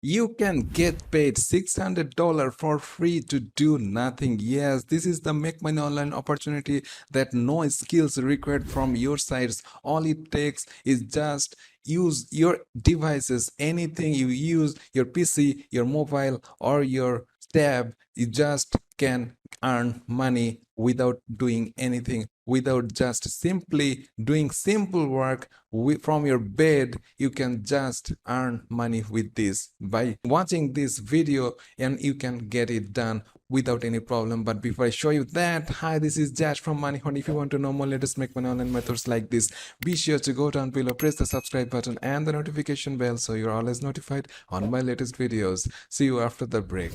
You can get paid $600 for free to do nothing. Yes, this is the make money online opportunity that no skills required from your sides. All it takes is just use your devices, anything you use, your PC, your mobile, or your tab. You just can earn money without doing anything, without just simply doing simple work from your bed. You can just earn money with this by watching this video, and you can get it done without any problem. But before I show you that, hi, this is Jash from Money Hunt. If you want to know more latest make money online methods like this, be sure to go down below, press the subscribe button and the notification bell so you're always notified on my latest videos. See you after the break.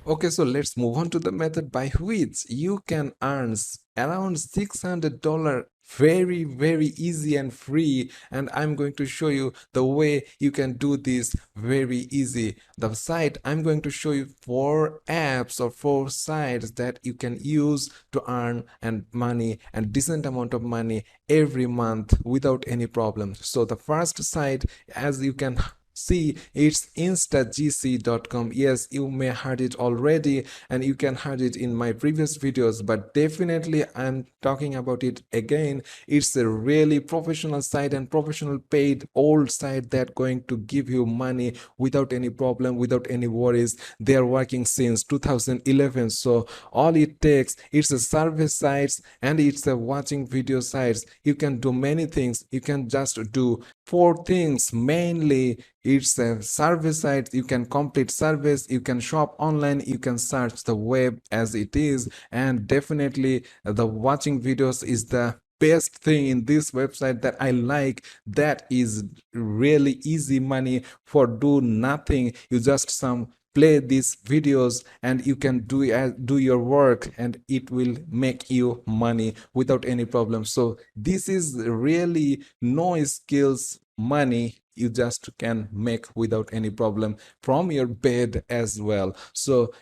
Okay, so let's move on to the method by which you can earn around $600 very easy and free, and I'm going to show you the way you can do this very easy. The site I'm going to show you 4 apps or 4 sites that you can use to earn and money and decent amount of money every month without any problem. So the first site, as you can see, it's instagc.com. Yes, you may heard it already and you can heard it in my previous videos, but definitely I'm talking about it again. It's a really professional site and professional paid old site that going to give you money without any problem, without any worries. They are working since 2011, so all it takes, it's a survey sites and it's a watching video sites. You can do many things. You can just do 4 things mainly. It's a survey site. You can complete surveys, you can shop online, you can search the web as it is, and definitely the watching videos is the best thing in this website that I like. That is really easy money for do nothing. You just play these videos and you can do your work and it will make you money without any problem. So this is really no skills money. You just can make without any problem from your bed as well. So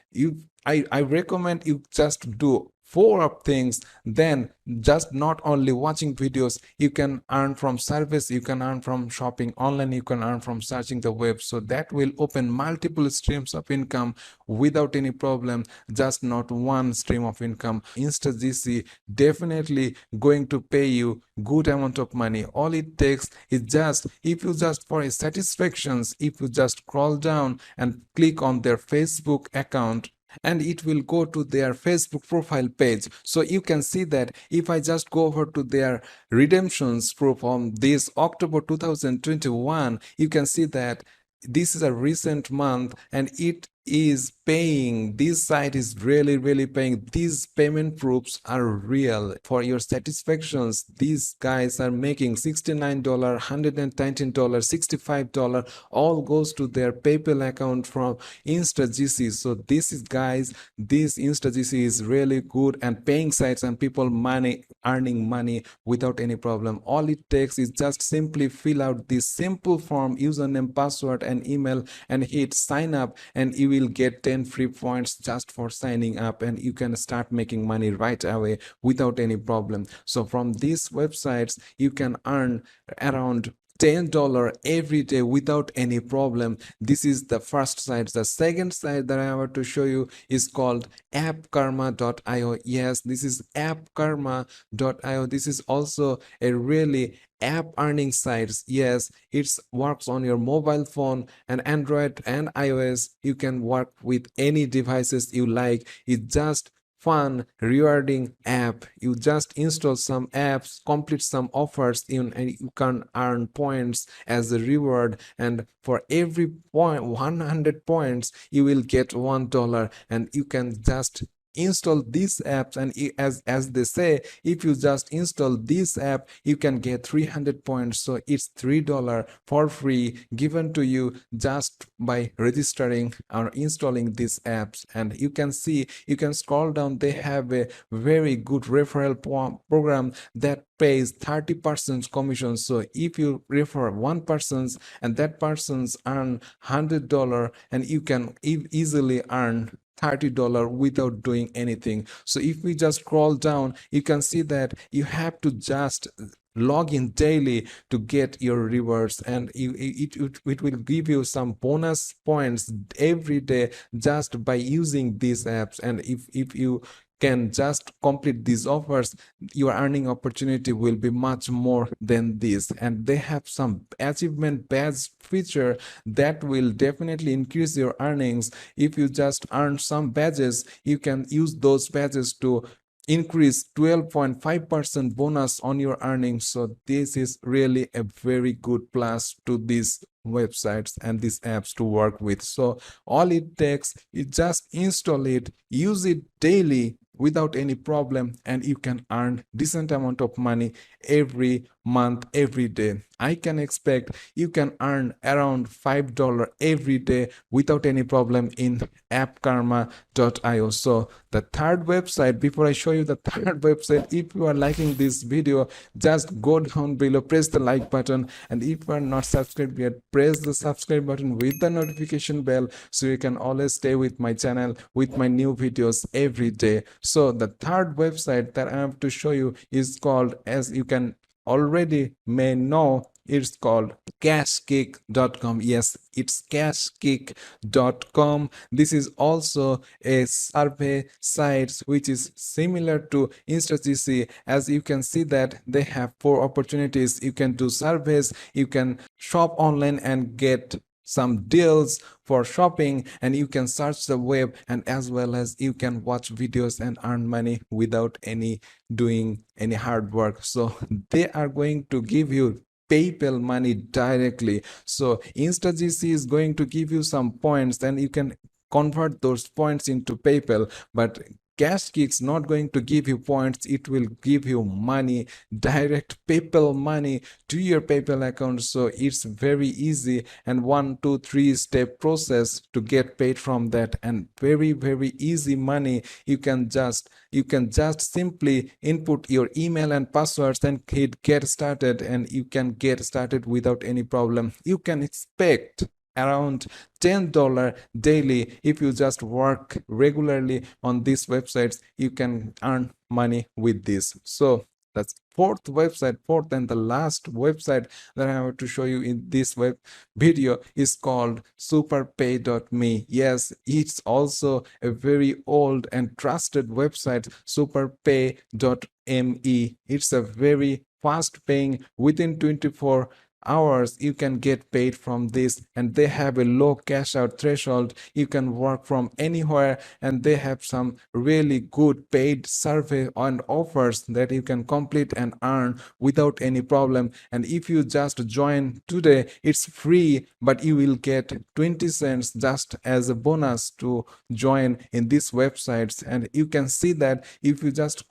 I recommend you just do 4 of things. Then just not only watching videos, you can earn from service, you can earn from shopping online, you can earn from searching the web. So that will open multiple streams of income without any problem, just not one stream of income. InstaGC definitely going to pay you good amount of money. All it takes is just, if you just for a satisfactions, if you just scroll down and click on their Facebook account, and it will go to their Facebook profile page. So you can see that if I just go over to their redemptions from this October 2021, you can see that this is a recent month and it is paying. This site is really paying. These payment proofs are real. For your satisfactions, these guys are making $69, $119, $65. All goes to their PayPal account from InstaGC. So this is, guys, this InstaGC is really good and paying sites and people money earning money without any problem. All it takes is just simply fill out this simple form, username, password and email, and hit sign up, and you will get 10 free points just for signing up, and you can start making money right away without any problem. So from these websites you can earn around $10 every day without any problem. This is the first site. The second site that I want to show you is called appkarma.io. Yes, this is appkarma.io. This is also a really app earning sites. Yes, it works on your mobile phone and Android and iOS. You can work with any devices you like. It just fun rewarding app. You just install some apps, complete some offers in, and you can earn points as a reward, and for every point 100 points you will get $1, and you can just install these apps, and as they say, if you just install this app you can get 300 points. So it's $3 for free given to you just by registering or installing these apps. And you can see, you can scroll down, they have a very good referral program that pays 30% commission. So if you refer one person's and that person's earn $100, and you can easily earn $30 without doing anything. So if we just scroll down, you can see that you have to just log in daily to get your rewards, and it will give you some bonus points every day just by using these apps. And if you can just complete these offers, your earning opportunity will be much more than this. And they have some achievement badge feature that will definitely increase your earnings. If you just earn some badges, you can use those badges to increase 12.5% bonus on your earnings. So this is really a very good plus to these websites and these apps to work with. So all it takes is just install it, use it daily without any problem, and you can earn decent amount of money every month, every day. I can expect you can earn around $5 every day without any problem in appkarma.io. So the third website, before I show you the third website, if you are liking this video, just go down below, press the like button, and if you are not subscribed yet, press the subscribe button with the notification bell so you can always stay with my channel with my new videos every day. So the third website that I have to show you is called, as you can already may know, it's called cashkick.com. Yes, it's cashkick.com. This is also a survey site which is similar to InstaGC. As you can see that they have 4 opportunities. You can do surveys, you can shop online and get some deals for shopping, and you can search the web, and as well as you can watch videos and earn money without any doing any hard work. So they are going to give you PayPal money directly. So InstaGC is going to give you some points and you can convert those points into PayPal, but Cashkick's not going to give you points, it will give you money, direct PayPal money to your PayPal account. So it's very easy and 1, 2, 3 step process to get paid from that, and very easy money. You can just simply input your email and passwords and hit get started, and you can get started without any problem. You can expect around $10 daily. If you just work regularly on these websites, you can earn money with this. So that's fourth and the last website that I have to show you in this web video is called Superpay.me. Yes, it's also a very old and trusted website, Superpay.me. It's a very fast paying, within 24 hours you can get paid from this, and they have a low cash out threshold. You can work from anywhere, and they have some really good paid survey and offers that you can complete and earn without any problem. And if you just join today, it's free, but you will get 20 cents just as a bonus to join in these websites. And you can see that if you just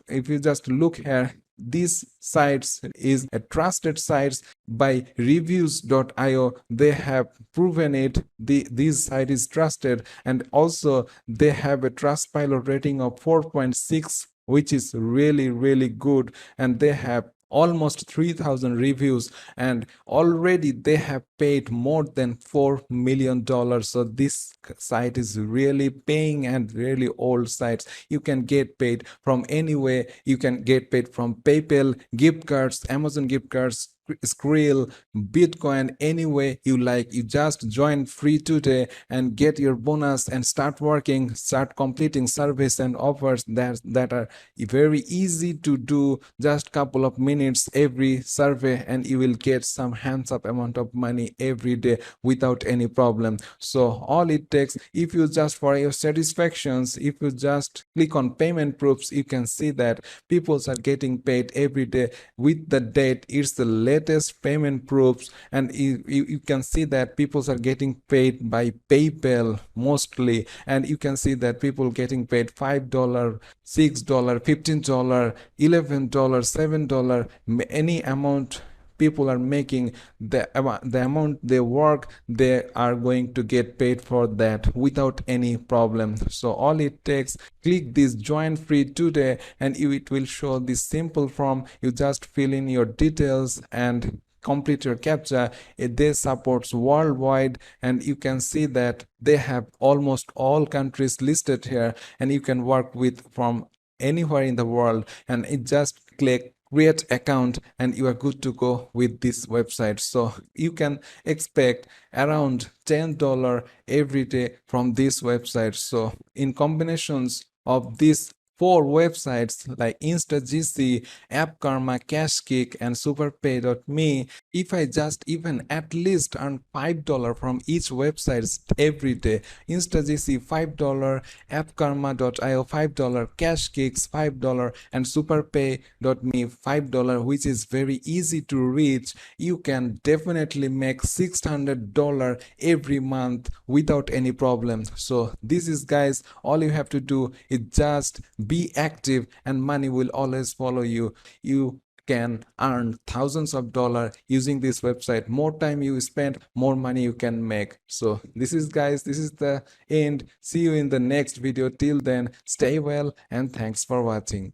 look here, these sites is a trusted sites by reviews.io. They have proven it. This site is trusted, and also they have a Trustpilot rating of 4.6, which is really good, and they have almost 3,000 reviews, and already they have paid more than $4 million. So this site is really paying, and really old sites. You can get paid from anywhere. You can get paid from PayPal, gift cards, Amazon gift cards, Skrill, Bitcoin, any way you like. You just join free today and get your bonus and start working, start completing service and offers that are very easy to do. Just couple of minutes every survey, and you will get some hands up amount of money every day without any problem. So all it takes, if you just for your satisfactions, if you just click on payment proofs, you can see that people are getting paid every day with the date. It's the latest payment proofs, and you can see that people are getting paid by PayPal mostly, and you can see that people getting paid $5, $6, $15, $11, $7, any amount people are making, the amount they work, they are going to get paid for that without any problem. So all it takes, click this join free today, and it will show this simple form. You just fill in your details and complete your captcha. They supports worldwide, and you can see that they have almost all countries listed here, and you can work with from anywhere in the world. And it just click create account and you are good to go with this website. So you can expect around $10 every day from this website. So in combinations of these four websites like InstaGC, AppKarma, Cashkick, and Superpay.me, if I just even at least earn $5 from each website every day, InstaGC $5, AppKarma.io $5, Cashkicks $5, and Superpay.me $5, which is very easy to reach, you can definitely make $600 every month without any problem. So this is, guys, all you have to do is just be active and money will always follow you. You can earn thousands of dollars using this website. More time you spend, more money you can make. So this is, guys, this is the end. See you in the next video. Till then, stay well and thanks for watching.